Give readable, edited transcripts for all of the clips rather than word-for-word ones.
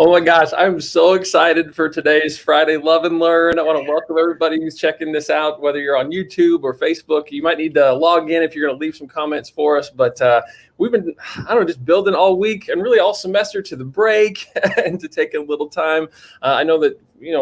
Oh my gosh, I'm so excited for today's Friday Love and Learn. I want to welcome everybody who's checking this out, whether you're on YouTube or Facebook. You might need to log in if you're going to leave some comments for us. But we've been, just building all week and really all semester to the break and to take a little time. I know that,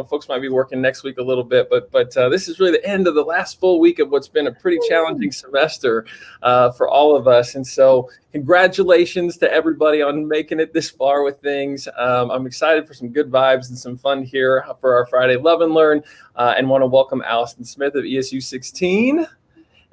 folks might be working next week a little bit, but this is really the end of the last full week of what's been a pretty challenging semester for all of us. And so congratulations to everybody on making it this far with things. I'm excited for some good vibes and some fun here for our Friday Love and Learn, and want to welcome Alison Smith of ESU 16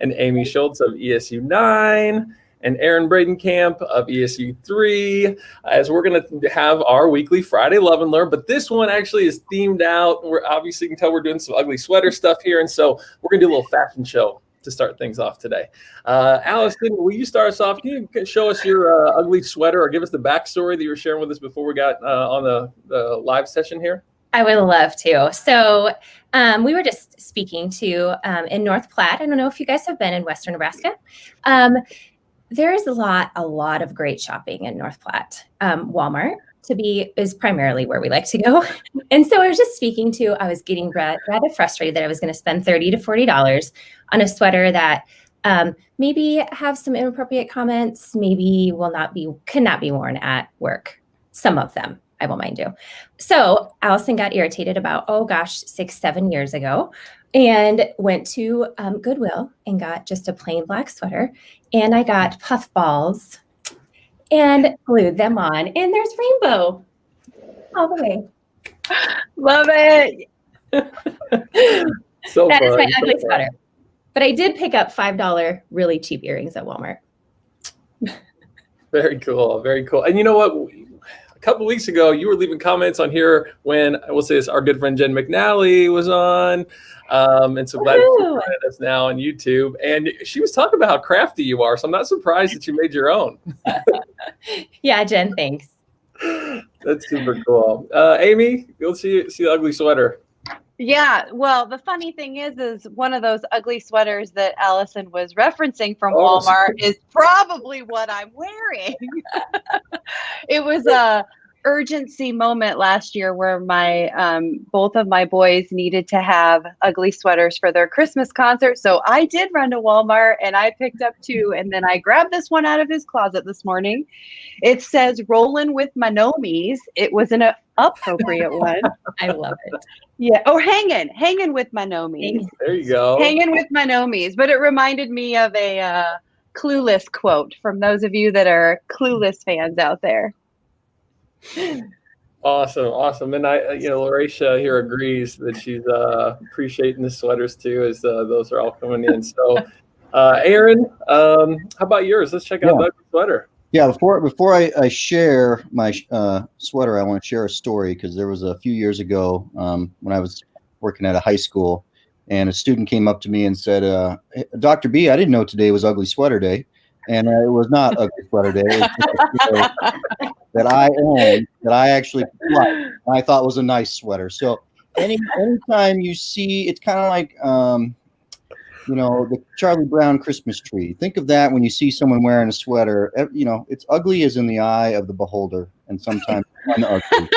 and Amy Schultz of ESU 9 and Aaron Bredenkamp of ESU 3, as we're going to have our weekly Friday Love and Learn. But this one actually is themed out. We're obviously, you can tell we're doing some ugly sweater stuff here. And so we're going to do a little fashion show to start things off today. Alison, will you start us off? Can you show us your ugly sweater or give us the backstory that you were sharing with us before we got on the live session here? I would love to. So we were just speaking to in North Platte. I don't know if you guys have been in Western Nebraska. There is a lot of great shopping in North Platte. Walmart is primarily where we like to go. And so I was just speaking to, I was getting rather frustrated that I was going to spend $30 to $40 on a sweater that maybe have some inappropriate comments, maybe cannot be worn at work. Some of them, I will mind you. So Alison got irritated about, 6-7 years ago, and went to Goodwill and got just a plain black sweater. And I got puff balls and glued them on. And there's rainbow all the way. Love it. So that is my ugly sweater. But I did pick up $5 really cheap earrings at Walmart. Very cool. Very cool. And you know what? A couple of weeks ago, you were leaving comments on here when, I will say this, our good friend Jen McNally was on. And so glad you're joining us now on YouTube. And she was talking about how crafty you are. So I'm not surprised that you made your own. Yeah, Jen, thanks. That's super cool. Amy, you'll see the ugly sweater. Yeah, well, the funny thing is one of those ugly sweaters that Alison was referencing from Walmart is probably what I'm wearing. It was a urgency moment last year where both of my boys needed to have ugly sweaters for their Christmas concert. So I did run to Walmart and I picked up 2, and then I grabbed this one out of his closet this morning. It says "Rollin' with my Nomies." It was an appropriate one. I love it. Yeah. Oh, hanging with my Nomies. There you go. Hanging with my Nomies. But it reminded me of a Clueless quote from those of you that are Clueless fans out there. Awesome. And Lauracia here agrees that she's appreciating the sweaters too, as those are all coming in. So, Aaron, how about yours? Let's check out that sweater. Yeah, before I share my sweater, I want to share a story, because there was a few years ago when I was working at a high school, and a student came up to me and said, "Dr. B, I didn't know today was Ugly Sweater Day." And it was not Ugly Sweater Day. It was that I owned, that I actually liked, and I thought was a nice sweater. So anytime you see, it's kind of like the Charlie Brown Christmas tree. Think of that when you see someone wearing a sweater. It's ugly as in the eye of the beholder, and sometimes unugly in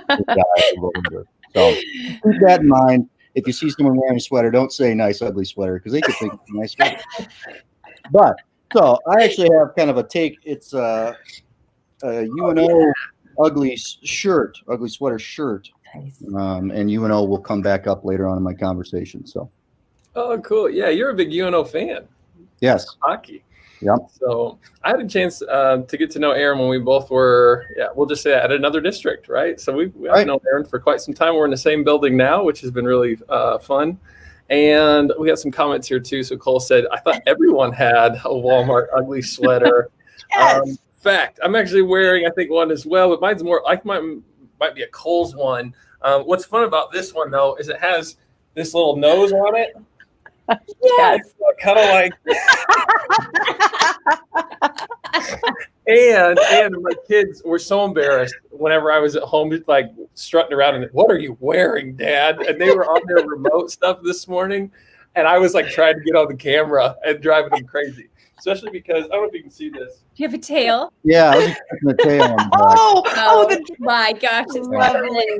the eye of the beholder. So keep that in mind. If you see someone wearing a sweater, don't say "nice ugly sweater," because they could think it's a nice sweater. But so I actually have kind of a take. It's a UNO ugly sweater shirt. Nice. And UNO will come back up later on in my conversation. So. Oh, cool. Yeah, you're a big UNO fan. Yes. Hockey. Yeah. So I had a chance to get to know Aaron when we both were, we'll just say at another district, right? So we've known Aaron for quite some time. We're in the same building now, which has been really fun. And we got some comments here too. So Cole said, "I thought everyone had a Walmart ugly sweater." Yes. Fact, I'm actually wearing, I think, one as well, but mine's more like might be a Kohl's one. What's fun about this one though is it has this little nose on it. Yes. Kind of like, and my kids were so embarrassed whenever I was at home, like strutting around and, "What are you wearing, Dad?" And they were on their remote stuff this morning, and I was like trying to get on the camera and driving them crazy. especially because I don't know if you can see this. Do you have a tail? Yeah, I was expecting the tail on the back. Oh my gosh, it's lovely.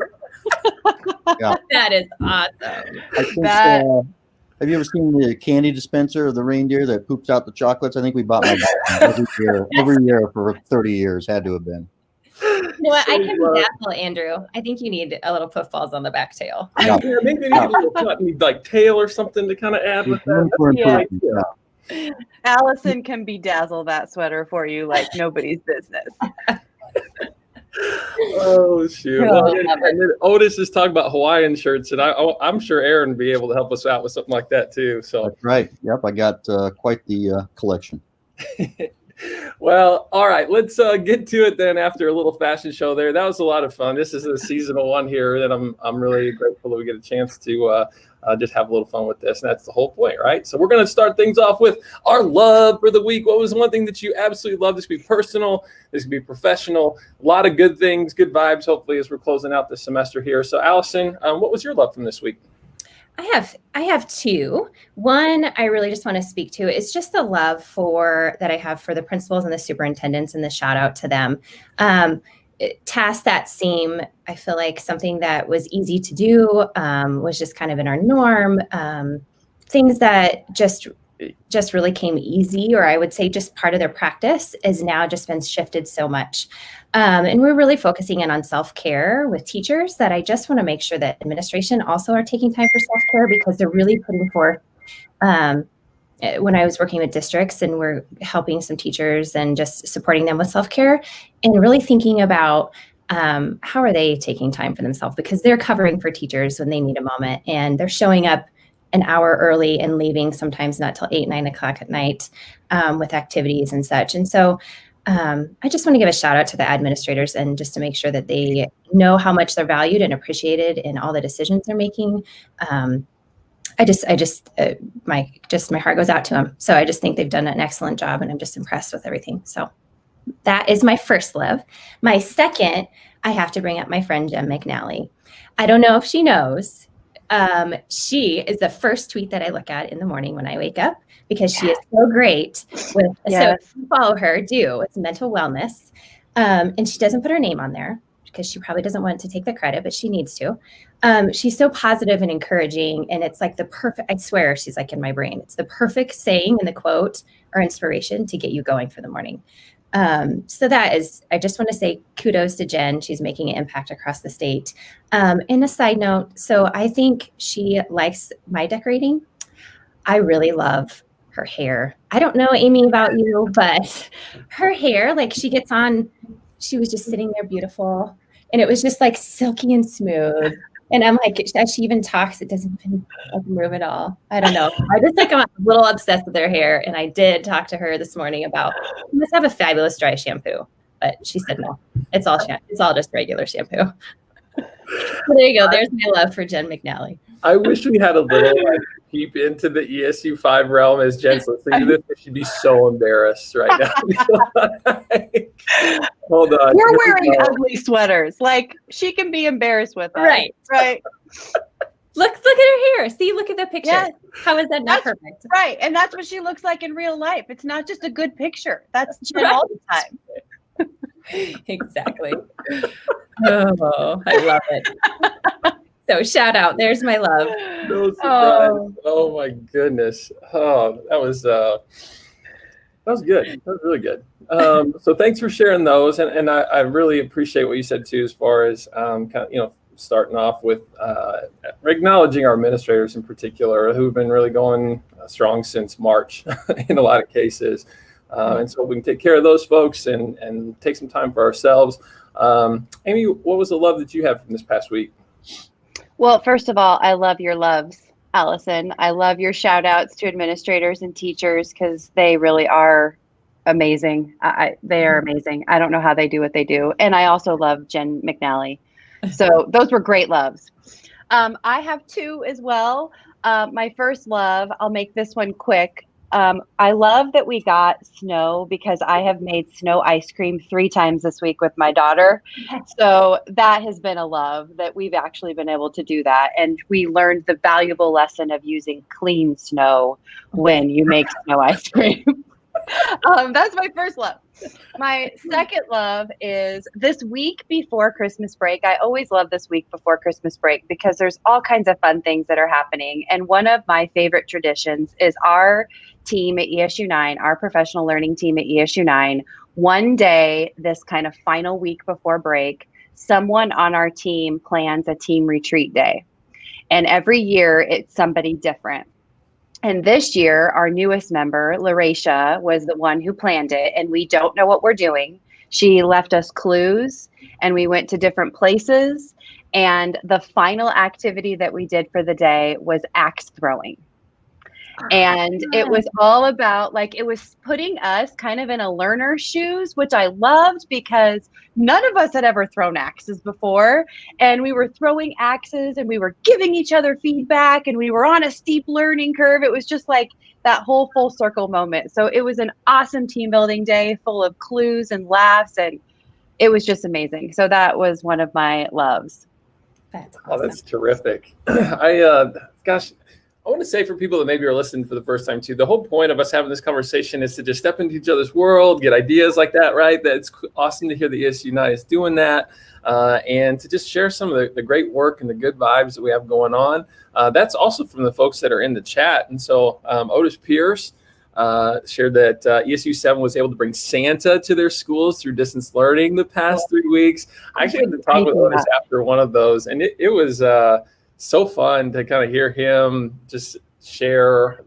Yeah. That is awesome. I think, have you ever seen the candy dispenser of the reindeer that poops out the chocolates? I think we bought my dad every year for 30 years. Had to have been. You know what? I can dazzle, Andrew. I think you need a little puffballs on the back tail. Yeah, maybe need like tail or something to kind of add with that. Yeah. Allison can bedazzle that sweater for you like nobody's business. Oh shoot! Well, and then Otis is talking about Hawaiian shirts, and I'm sure Aaron would be able to help us out with something like that too. So that's right. Yep, I got quite the collection. Well, all right, let's get to it then. After a little fashion show there, that was a lot of fun. This is a seasonal one here that I'm really grateful that we get a chance to just have a little fun with this, and that's the whole point, right? So we're going to start things off with our love for the week. What was one thing that you absolutely love? This could be personal, this could be professional, a lot of good things, good vibes, hopefully, as we're closing out the semester here. So Allison, what was your love from this week? I have two. One I really just want to speak to is just the love that I have for the principals and the superintendents, and the shout out to them. Tasks that seem, I feel like, something that was easy to do, was just kind of in our norm. Things that just really came easy, or I would say just part of their practice, is now just been shifted so much. And we're really focusing in on self-care with teachers, that I just want to make sure that administration also are taking time for self-care, because they're really putting forth, when I was working with districts and we're helping some teachers and just supporting them with self-care, and really thinking about how are they taking time for themselves, because they're covering for teachers when they need a moment, and they're showing up an hour early and leaving sometimes not till 8, 9 o'clock at night with activities and such. And so I just want to give a shout out to the administrators, and just to make sure that they know how much they're valued and appreciated in all the decisions they're making. My heart goes out to them. So I just think they've done an excellent job, and I'm just impressed with everything. So that is my first love. My second, I have to bring up my friend Jen McNally. I don't know if she knows. She is the first tweet that I look at in the morning when I wake up, because she is so great with, so if you follow her, it's mental wellness. And she doesn't put her name on there because she probably doesn't want to take the credit, but she needs to. She's so positive and encouraging, and it's like the perfect, I swear she's like in my brain. It's the perfect saying in the quote or inspiration to get you going for the morning. So that is, I just want to say kudos to Jen. She's making an impact across the state. And a side note, so I think she likes my decorating. I really love her hair. I don't know, Amy, about you, but her hair, like she gets on, she was just sitting there beautiful, and it was just like silky and smooth. And I'm like, as she even talks, it doesn't even move at all. I don't know. I just like, I'm a little obsessed with her hair. And I did talk to her this morning about, you must have a fabulous dry shampoo. But she said, no, it's all just regular shampoo. So there you go. There's my love for Jen McNally. I wish we had a little peep into the ESU 5 realm as Jen's listening to this. She'd be so embarrassed right now. Hold on. We're wearing ugly sweaters. Like, she can be embarrassed with us. Right. Look at her hair. See, look at the picture. Yes. How is that not perfect? Right. And that's what she looks like in real life. It's not just a good picture. That's Jen all the time. Exactly. Oh, I love it. So shout out. There's my love. No surprise. Oh my goodness. Oh, that was good. That was really good. So thanks for sharing those. And I really appreciate what you said too, as far as kind of, starting off with acknowledging our administrators in particular, who've been really going strong since March in a lot of cases. And so we can take care of those folks and take some time for ourselves. Amy, what was the love that you had from this past week? Well, first of all, I love your loves, Allison. I love your shout outs to administrators and teachers, because they really are amazing. They are amazing. I don't know how they do what they do. And I also love Jen McNally. So those were great loves. I have two as well. My first love, I'll make this one quick. I love that we got snow, because I have made snow ice cream 3 times this week with my daughter. So that has been a love, that we've actually been able to do that. And we learned the valuable lesson of using clean snow when you make snow ice cream. That's my first love. My second love is this week before Christmas break. I always love this week before Christmas break because there's all kinds of fun things that are happening. And one of my favorite traditions is our team at ESU9, our professional learning team at ESU9. One day, this kind of final week before break, someone on our team plans a team retreat day. And every year it's somebody different. And this year, our newest member, Larisha, was the one who planned it, and we don't know what we're doing. She left us clues, and we went to different places. And the final activity that we did for the day was axe throwing. And it was all about, like, it was putting us kind of in a learner's shoes, which I loved because none of us had ever thrown axes before. And we were throwing axes and we were giving each other feedback and we were on a steep learning curve. It was just like that whole full circle moment. So it was an awesome team building day full of clues and laughs. And it was just amazing. So that was one of my loves. That's awesome. Oh, that's terrific. I want to say for people that maybe are listening for the first time too, the whole point of us having this conversation is to just step into each other's world, get ideas like that, right? That's awesome to hear the ESU9 is doing that, and to just share some of the great work and the good vibes that we have going on. That's also from the folks that are in the chat. And so Otis Pierce shared that ESU 7 was able to bring Santa to their schools through distance learning the past 3 weeks. I actually had to talk with Otis after one of those, and it was so fun to kind of hear him just share,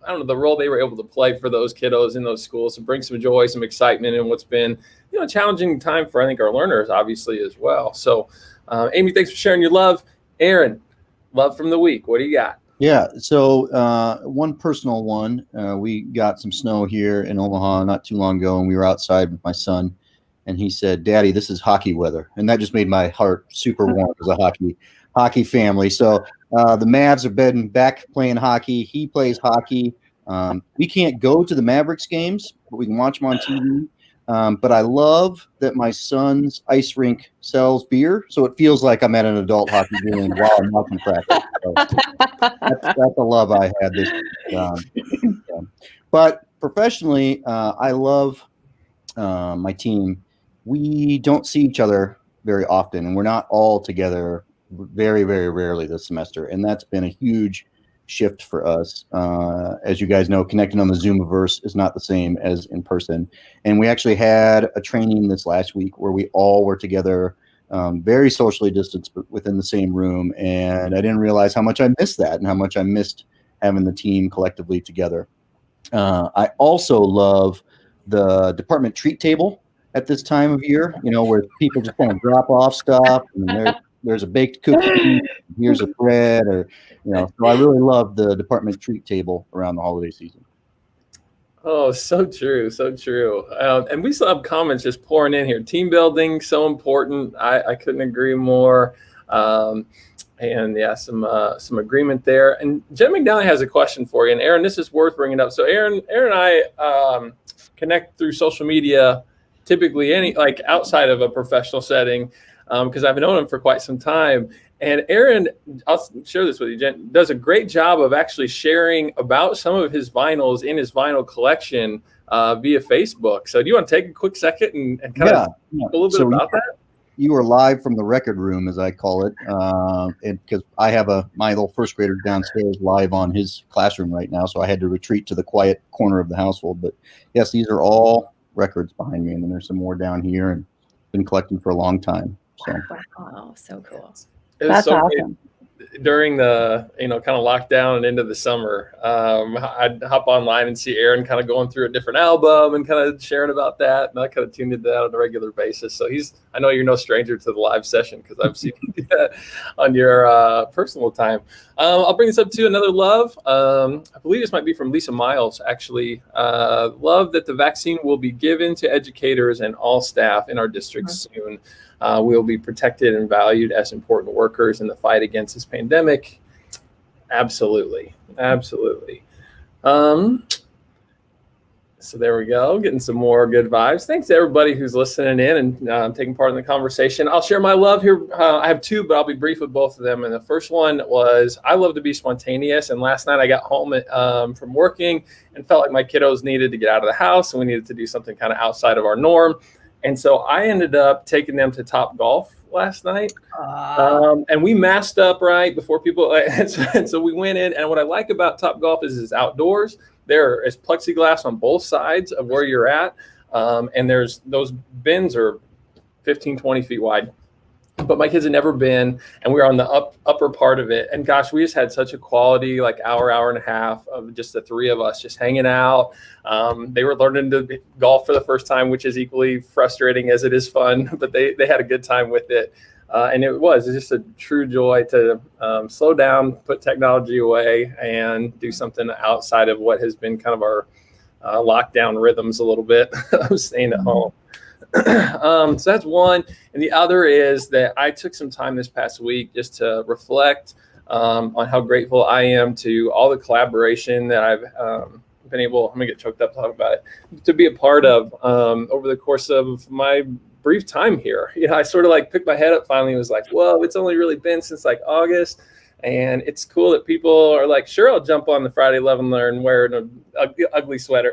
I don't know, the role they were able to play for those kiddos in those schools and bring some joy, some excitement in what's been, a challenging time for, I think, our learners, obviously, as well. So, Amy, thanks for sharing your love. Aaron, love from the week. What do you got? Yeah, so one personal one, we got some snow here in Omaha not too long ago, and we were outside with my son, and he said, "Daddy, this is hockey weather." And that just made my heart super warm as a hockey family. So the Mavs have been back playing hockey. He plays hockey. We can't go to the Mavericks games, but we can watch them on TV. But I love that my son's ice rink sells beer, so it feels like I'm at an adult hockey game while I'm watching practice. So that's the love I had this week. But professionally, I love my team. We don't see each other very often, and we're not all together very, very rarely this semester. And that's been a huge shift for us. As you guys know, connecting on the Zoomiverse is not the same as in person. And we actually had a training this last week where we all were together, very socially distanced, but within the same room. And I didn't realize how much I missed that and how much I missed having the team collectively together. I also love the department treat table at this time of year, where people just kind of drop off stuff and there's a baked cookie, here's a bread, or so I really love the department treat table around the holiday season. Oh, so true, so true. And we still have comments just pouring in here. Team building, so important. I couldn't agree more. And yeah, some agreement there. And Jen McNally has a question for you. And Aaron, this is worth bringing up. So Aaron and I connect through social media, typically outside of a professional setting. Because I've known him for quite some time. And Aaron, I'll share this with you, Jen, does a great job of actually sharing about some of his vinyls in his vinyl collection via Facebook. So do you want to take a quick second and kind of talk a little bit about that? You are live from the record room, as I call it, because I have my little first grader downstairs live on his classroom right now, so I had to retreat to the quiet corner of the household. But yes, these are all records behind me, and then there's some more down here, and been collecting for a long time. So. Wow, so cool. That's so awesome. During the kind of lockdown and into the summer, I'd hop online and see Aaron kind of going through a different album and kind of sharing about that, and I kind of tuned into that on a regular basis. So I know you're no stranger to the live session because I've seen you do that on your personal time. I'll bring this up to another love. I believe this might be from Lisa Miles, actually. Love that the vaccine will be given to educators and all staff in our district soon. We will be protected and valued as important workers in the fight against this pandemic. Absolutely. Absolutely. So there we go, getting some more good vibes. Thanks to everybody who's listening in and taking part in the conversation. I'll share my love here. I have two, but I'll be brief with both of them. And the first one was I love to be spontaneous. And last night I got home from working and felt like my kiddos needed to get out of the house and we needed to do something kind of outside of our norm. And so I ended up taking them to Top Golf last night. And we masked up right before people. And so we went in. And what I like about Top Golf is it's outdoors. There is plexiglass on both sides of where you're at. And there's those bins are 15, 20 feet wide. But my kids had never been, and we were on the upper part of it. And gosh, we just had such a quality, like hour and a half of just the three of us just hanging out. They were learning to golf for the first time, which is equally frustrating as it is fun, but they had a good time with it. And it was just a true joy to slow down, put technology away, and do something outside of what has been kind of our lockdown rhythms a little bit of staying at home. So that's one. And the other is that I took some time this past week just to reflect on how grateful I am to all the collaboration that I've been able, I'm going to get choked up talking about it, to be a part of over the course of my brief time here. I sort of like picked my head up finally and was like, whoa, it's only really been since like August. And it's cool that people are like, sure, I'll jump on the Friday Love and Learn wearing an ugly sweater.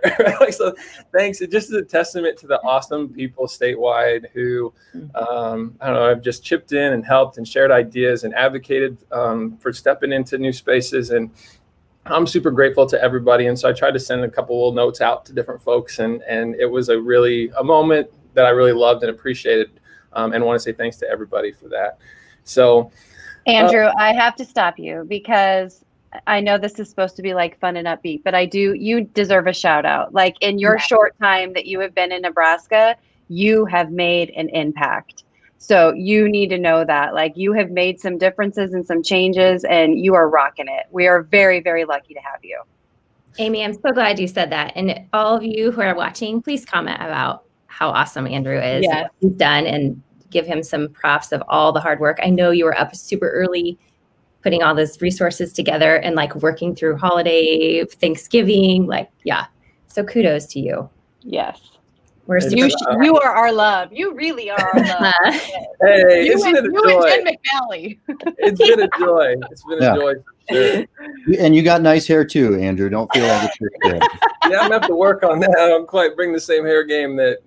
So thanks. It just is a testament to the awesome people statewide who, I don't know, have just chipped in and helped and shared ideas and advocated for stepping into new spaces. And I'm super grateful to everybody. And so I tried to send a couple little notes out to different folks. And it was a moment that I really loved and appreciated, and want to say thanks to everybody for that. So, Andrew, I have to stop you because I know this is supposed to be like fun and upbeat, but you deserve a shout out. Like in your short time that you have been in Nebraska, you have made an impact. So you need to know that like you have made some differences and some changes and you are rocking it. We are very, very lucky to have you. Amy, I'm so glad you said that. And all of you who are watching, please comment about how awesome Andrew is, Yes. what he's done, and give him some props of all the hard work. I know you were up super early putting all those resources together and like working through holiday, Thanksgiving, like, yeah. So kudos to you. Yes. You are our love. You really are our love. Hey, you isn't it a and joy? Jen McNally. It's been a joy. It's been a joy for sure. And you got nice hair too, Andrew. Don't feel like it's your hair. Yeah, I'm gonna have to work on that. I don't quite bring the same hair game that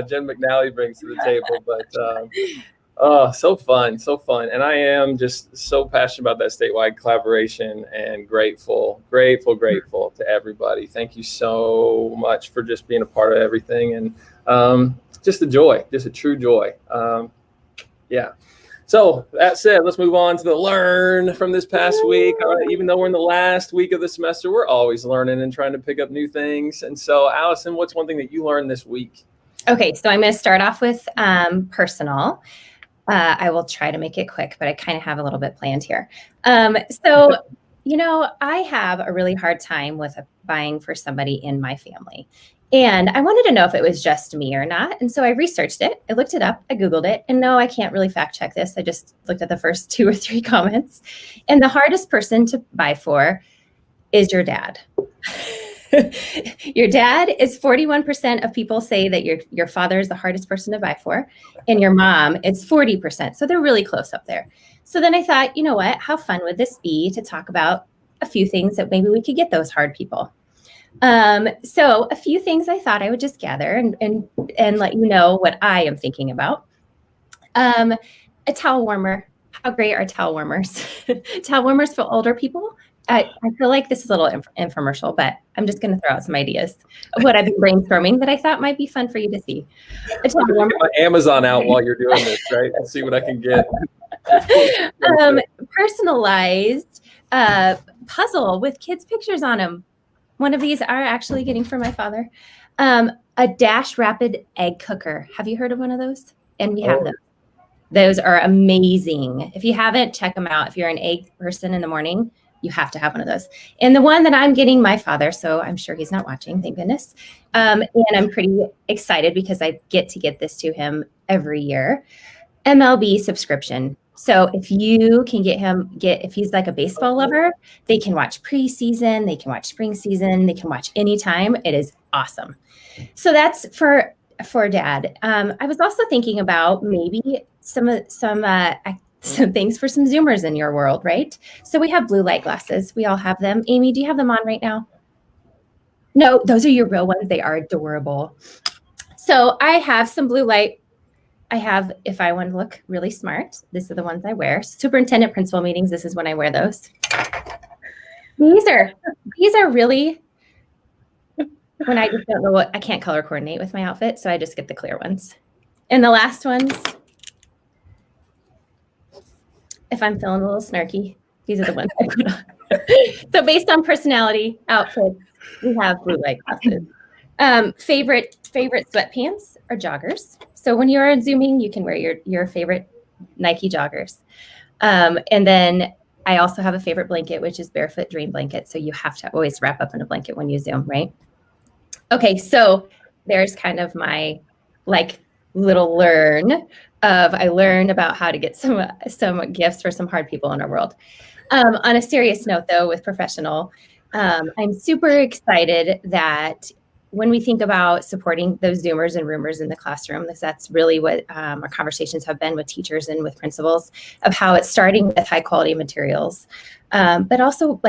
Jen McNally brings to the table, but so fun. And I am just so passionate about that statewide collaboration and grateful to everybody. Thank you so much for just being a part of everything, and just a joy, just a true joy. Yeah. So that said, let's move on to the learn from this past week. All right, even though we're in the last week of the semester, we're always learning and trying to pick up new things. And so, Allison, what's one thing that you learned this week? Okay, so I'm going to start off with personal. I will try to make it quick, but I kind of have a little bit planned here. So, I have a really hard time with buying for somebody in my family. And I wanted to know if it was just me or not. And so I researched it. I looked it up. I Googled it. And no, I can't really fact check this. I just looked at the first 2 or 3 comments. And the hardest person to buy for is your dad. Your dad is 41% of people say that your father is the hardest person to buy for. And your mom, it's 40%. So they're really close up there. So then I thought, you know what? How fun would this be to talk about a few things that maybe we could get those hard people? So a few things I thought I would just gather and let you know what I am thinking about. A towel warmer. How great are towel warmers? Towel warmers for older people. I feel like this is a little infomercial, but I'm just going to throw out some ideas of what I've been brainstorming that I thought might be fun for you to see. A towel warmer. Get my Amazon out while you're doing this, right? And see what I can get. Personalized puzzle with kids' pictures on them. One of these are actually getting from my father. A Dash Rapid Egg Cooker. Have you heard of one of those? And we have them. Those are amazing. If you haven't, check them out. If you're an egg person in the morning, you have to have one of those. And the one that I'm getting my father, so I'm sure he's not watching, thank goodness. And I'm pretty excited because I get to get this to him every year. MLB subscription. So if you can if he's like a baseball lover, they can watch preseason, they can watch spring season, they can watch anytime. It is awesome. So that's for dad. I was also thinking about maybe some things for some Zoomers in your world, right? So we have blue light glasses. We all have them. Amy, do you have them on right now? No, those are your real ones. They are adorable. So I have some blue light. I have, if I want to look really smart, these are the ones I wear. Superintendent principal meetings, this is when I wear those. These are really, when I just don't know I can't color coordinate with my outfit, so I just get the clear ones. And the last ones, if I'm feeling a little snarky, these are the ones I put on. So based on personality, outfits, we have blue light glasses. Favorite sweatpants are joggers. So when you're on Zooming, you can wear your favorite Nike joggers. And then I also have a favorite blanket, which is Barefoot Dream Blanket. So you have to always wrap up in a blanket when you Zoom, right? Okay, so there's kind of my little I learned about how to get some gifts for some hard people in our world. On a serious note, though, with professional, I'm super excited that when we think about supporting those Zoomers and Roomers in the classroom, that's really what our conversations have been with teachers and with principals of how it's starting with high quality materials, but also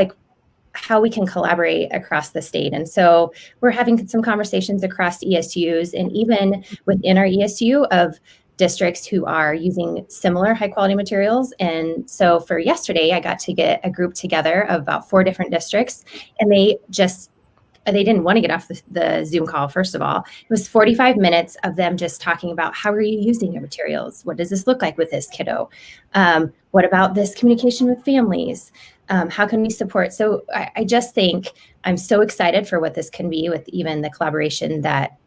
how we can collaborate across the state. And so we're having some conversations across ESUs and even within our ESU of districts who are using similar high quality materials. And so for yesterday, I got to get a group together of about 4 different districts, and they didn't want to get off the Zoom call, first of all. It was 45 minutes of them just talking about how are you using your materials? What does this look like with this kiddo? What about this communication with families? How can we support? So I just think I'm so excited for what this can be with even the collaboration that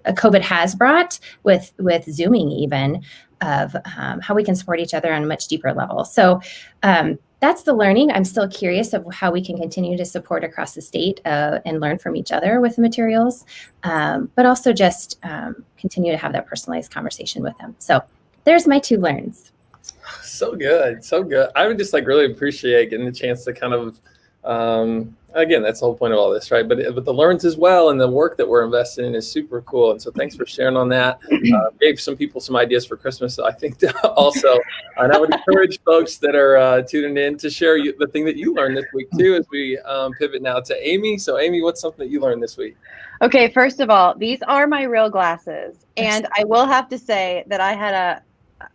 COVID has brought with Zooming even of how we can support each other on a much deeper level. So that's the learning. I'm still curious of how we can continue to support across the state and learn from each other with the materials, but also just continue to have that personalized conversation with them. So there's my 2 learns. So good. So good. I would just really appreciate getting the chance to kind of, again, that's the whole point of all this, right? But the learns as well, and the work that we're investing in is super cool. And so thanks for sharing on that. Gave some people some ideas for Christmas, I think, also. And I would encourage folks that are tuning in to share the thing that you learned this week, too, as we pivot now to Amy. So, Amy, what's something that you learned this week? Okay, first of all, these are my real glasses. And I will have to say that I had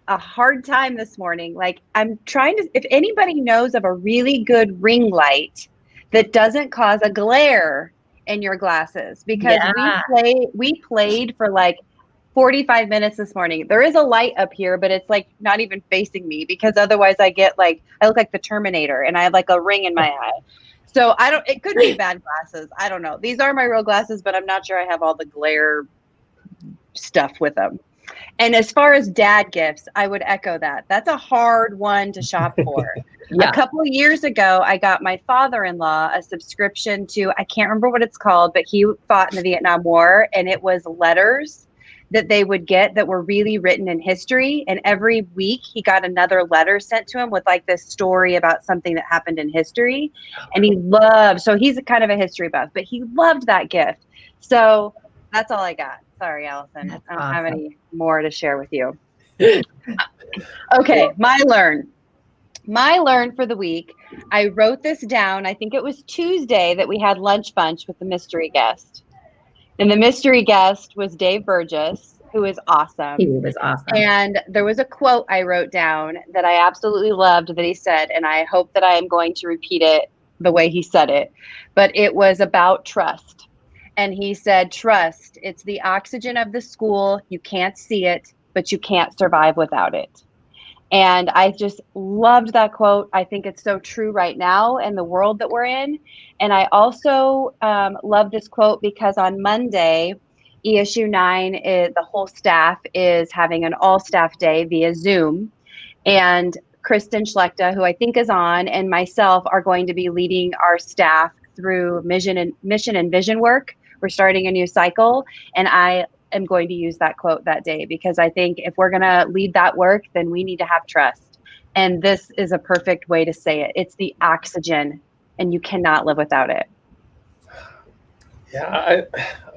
a hard time this morning. I'm trying to, if anybody knows of a really good ring light that doesn't cause a glare in your glasses, because we played for 45 minutes this morning. There is a light up here, but it's not even facing me, because otherwise I look like the Terminator and I have a ring in my eye. So it could be bad glasses. I don't know. These are my real glasses, but I'm not sure I have all the glare stuff with them. And as far as dad gifts, I would echo that. That's a hard one to shop for. A couple of years ago, I got my father-in-law a subscription to, I can't remember what it's called, but he fought in the Vietnam War, and it was letters that they would get that were really written in history. And every week he got another letter sent to him with this story about something that happened in history. And so he's kind of a history buff, but he loved that gift. So that's all I got. Sorry, Allison. I don't have any more to share with you. Okay, my learn for the week. I wrote this down. I think it was Tuesday that we had lunch bunch with the mystery guest. And the mystery guest was Dave Burgess, who is awesome. He was awesome. And there was a quote I wrote down that I absolutely loved that he said, and I hope that I am going to repeat it the way he said it. But it was about trust. And he said, trust, it's the oxygen of the school. You can't see it, but you can't survive without it. And I just loved that quote. I think it's so true right now in the world that we're in. And I also love this quote because on Monday, ESU 9, the whole staff is having an all-staff day via Zoom. And Kristen Schlechter, who I think is on, and myself are going to be leading our staff through mission and vision work. We're starting a new cycle, and I am going to use that quote that day, because I think if we're going to lead that work, then we need to have trust. And this is a perfect way to say it. It's the oxygen, and you cannot live without it. Yeah,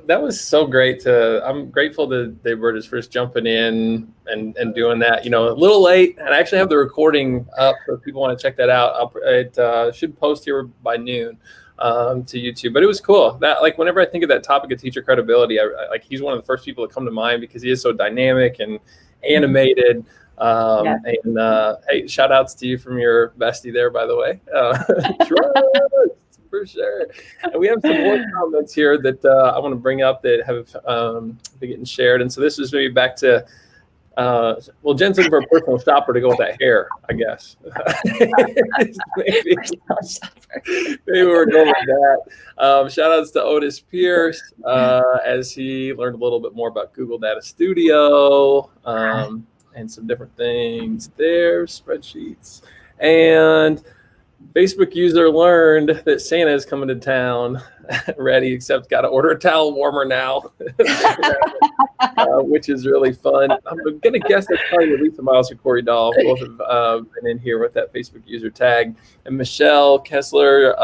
that was so great. I'm grateful that they were just first jumping in and doing that. You know, a little late, and I actually have the recording up, so if people want to check that out, it should post here by noon to YouTube. But it was cool. That, like, whenever I think of that topic of teacher credibility, like, he's one of the first people that come to mind because he is so dynamic and animated. And hey, shout outs to you from your bestie there, by the way. For sure. And we have some more comments here that I want to bring up that have been getting shared. And so this is maybe back to, well, Jen's looking for a personal shopper to go with that hair, I guess. maybe we're going with that. Shout outs to Otis Pierce as he learned a little bit more about Google Data Studio and some different things there, spreadsheets. And Facebook user learned that Santa is coming to town. Ready, except got to order a towel warmer now, which is really fun. I'm going to guess that's probably Lisa Miles or Corey Dahl. Both have been in here with that Facebook user tag. And Michelle Kessler,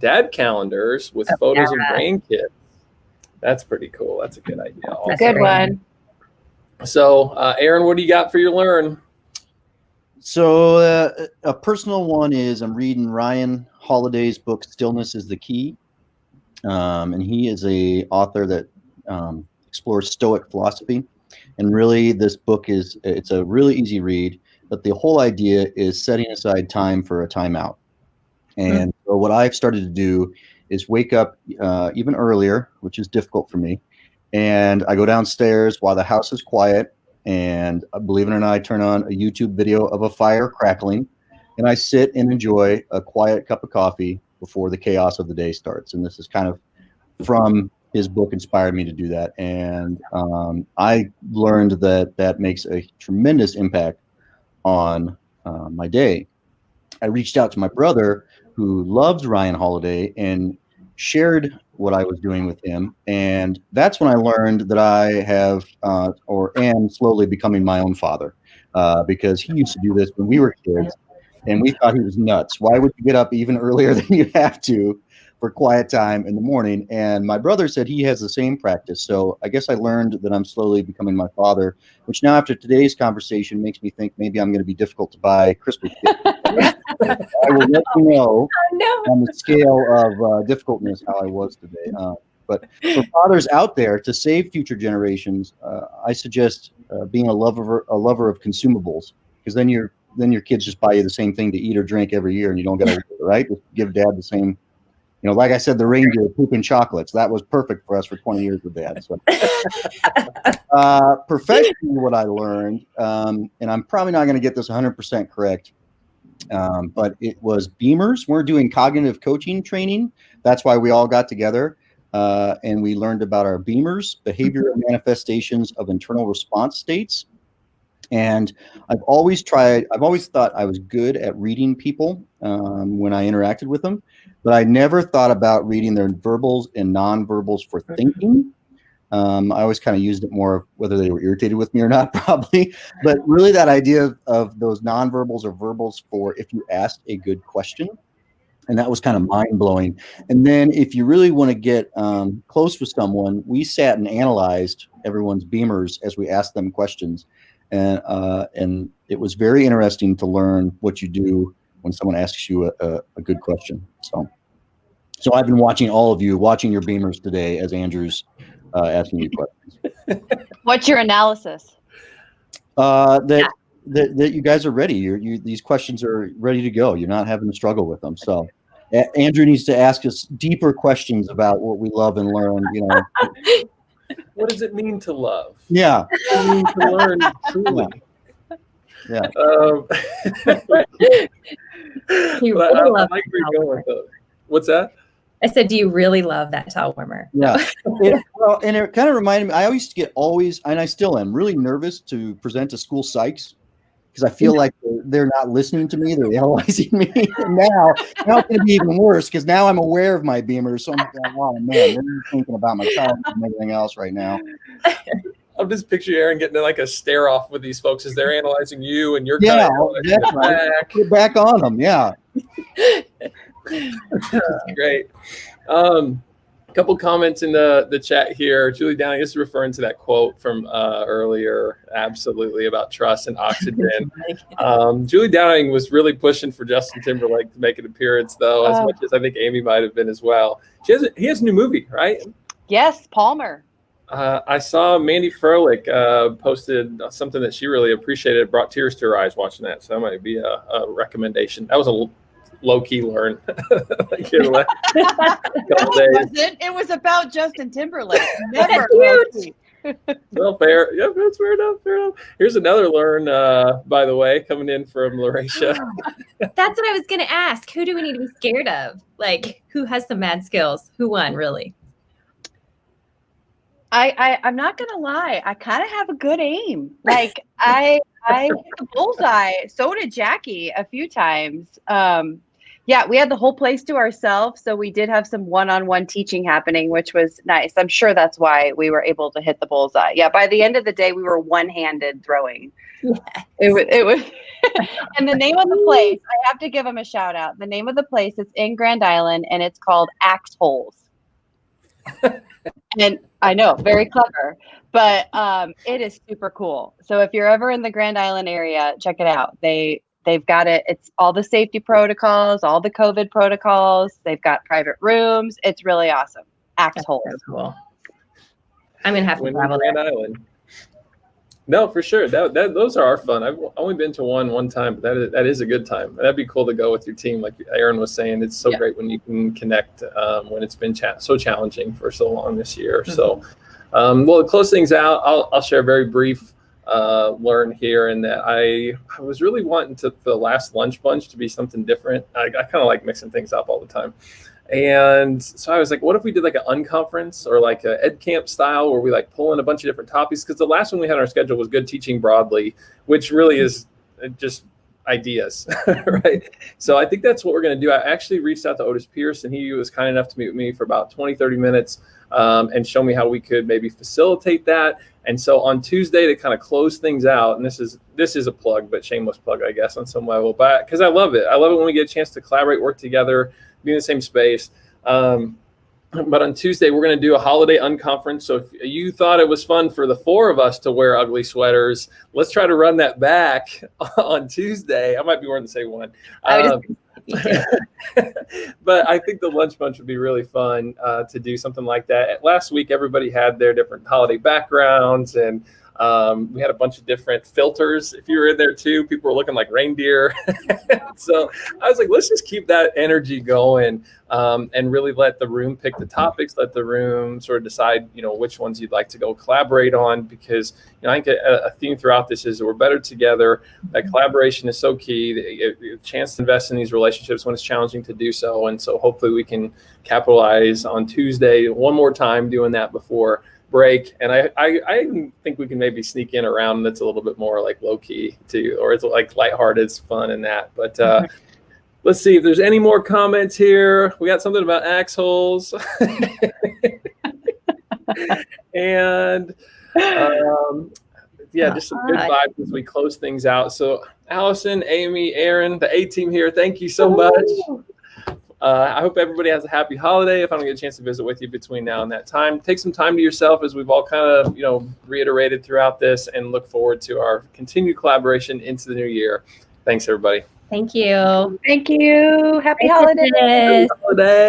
dad calendars with photos of grandkids. That's pretty cool. That's a good idea. A good one. So, Aaron, what do you got for your learn? So a personal one is I'm reading Ryan Holiday's book, Stillness is the Key. And he is a author that explores Stoic philosophy. And really, this book it's a really easy read, but the whole idea is setting aside time for a timeout. And so what I've started to do is wake up even earlier, which is difficult for me. And I go downstairs while the house is quiet. And believe it or not, I turn on a YouTube video of a fire crackling, and I sit and enjoy a quiet cup of coffee before the chaos of the day starts. And this is kind of from his book inspired me to do that. And I learned that makes a tremendous impact on my day. I reached out to my brother, who loves Ryan Holiday, and shared what I was doing with him. And that's when I learned that I have or am slowly becoming my own father, because he used to do this when we were kids, and we thought he was nuts. Why would you get up even earlier than you have to for quiet time in the morning? And my brother said he has the same practice. So I guess I learned that I'm slowly becoming my father, which now after today's conversation makes me think maybe I'm going to be difficult to buy Christmas gifts. I will let you know on the scale of difficultness how I was today. But for fathers out there, to save future generations, I suggest being a lover of consumables, because then your kids just buy you the same thing to eat or drink every year, and you don't get to, right? Just give dad the same. You know, like I said, the reindeer pooping chocolates. That was perfect for us for 20 years with dad. So, professionally, what I learned, and I'm probably not going to get this 100% correct, but it was Beamers. We're doing cognitive coaching training. That's why we all got together, and we learned about our Beamers, behavioral manifestations of internal response states. And I've always thought I was good at reading people when I interacted with them, but I never thought about reading their verbals and nonverbals for thinking. I always kind of used it more of whether they were irritated with me or not, probably. But really that idea of those nonverbals or verbals for if you asked a good question. And that was kind of mind-blowing. And then if you really want to get close with someone, we sat and analyzed everyone's Beamers as we asked them questions. And it was very interesting to learn what you do when someone asks you a good question. So I've been watching all of you, watching your Beamers today as Andrew's asking you questions. What's your analysis? That you guys are ready. These questions are ready to go. You're not having to struggle with them. So Andrew needs to ask us deeper questions about what we love and learn. You know, what does it mean to love? Yeah, what does it mean to learn truly? Yeah. I like where you're going with those. What's that? I said, do you really love that towel warmer? Yeah. And it kind of reminded me, I used to get and I still am really nervous to present to school psychs, because because I feel like they're not listening to me. They're analyzing me. And now it's going to be even worse because now I'm aware of my beamers. So I'm like, oh man, they're thinking about my child and everything else right now. I'm just picturing Aaron getting like a stare off with these folks as they're analyzing you and you're Put back on them. Yeah. Great. A couple comments in the chat here. Julie Downing is referring to that quote from earlier, absolutely, about trust and oxygen. Julie Downing was really pushing for Justin Timberlake to make an appearance, though, as much as I think Amy might have been as well. He has a new movie, right? Yes, Palmer. I saw Mandy Froelich posted something that she really appreciated. It brought tears to her eyes watching that, so that might be a recommendation. That was a low-key learn. It was about Justin Timberlake. Never low-key. Well, fair. Yep, that's fair enough. Here's another learn, by the way, coming in from Lauracia. That's what I was going to ask. Who do we need to be scared of? Like, who has the mad skills? Who won, really? I'm not gonna lie. I kind of have a good aim. Like I hit the bullseye. So did Jackie a few times. Yeah, we had the whole place to ourselves, so we did have some one-on-one teaching happening, which was nice. I'm sure that's why we were able to hit the bullseye. Yeah, by the end of the day, we were one-handed throwing. Yes. It was. And the name of the place, I have to give them a shout out. The name of the place is in Grand Island, and it's called Axe Holes. And I know, very clever, but it is super cool. So if you're ever in the Grand Island area, check it out. They've got it. It's all the safety protocols, all the COVID protocols. They've got private rooms. It's really awesome. Axe Holes. So cool. I'm gonna have to travel Grand Island. No, for sure. Those are our fun. I've only been to one time, but that is a good time. That'd be cool to go with your team, like Aaron was saying. It's so great when you can connect when it's been so challenging for so long this year. Mm-hmm. So, well, to close things out, I'll share a very brief learn here, in that I was really wanting for the last lunch bunch to be something different. I kind of like mixing things up all the time. And so I was like, what if we did like an unconference or like a ed camp style where we like pull in a bunch of different topics? Because the last one we had on our schedule was good teaching broadly, which really is just ideas, right? So I think that's what we're going to do. I actually reached out to Otis Pierce, and he was kind enough to meet with me for about 20-30 minutes and show me how we could maybe facilitate that. And so on Tuesday, to kind of close things out, and this is a plug, but shameless plug, I guess, on some level, but because I love it when we get a chance to collaborate, work together, be in the same space. But on Tuesday, we're going to do a holiday unconference. So if you thought it was fun for the four of us to wear ugly sweaters, let's try to run that back on Tuesday. I might be wearing the same one. But I think the lunch bunch would be really fun to do something like that. Last week, everybody had their different holiday backgrounds, and we had a bunch of different filters. If you were in there too, people were looking like reindeer. So I was like, let's just keep that energy going and really let the room pick the topics, let the room sort of decide, which ones you'd like to go collaborate on, because, I think a theme throughout this is that we're better together. That collaboration is so key. The chance to invest in these relationships when it's challenging to do so. And so hopefully we can capitalize on Tuesday one more time doing that before break. And I think we can maybe sneak in around that's a little bit more like low key too, or it's like lighthearted, it's fun in that. But let's see if there's any more comments here. We got something about axe holes. And just some good vibes as we close things out. So Allison, Amy, Aaron, the A team here, thank you so much. I hope everybody has a happy holiday. If I don't get a chance to visit with you between now and that time, take some time to yourself, as we've all kind of, reiterated throughout this, and look forward to our continued collaboration into the new year. Thanks, everybody. Thank you. Thank you. Happy holidays. Happy holidays.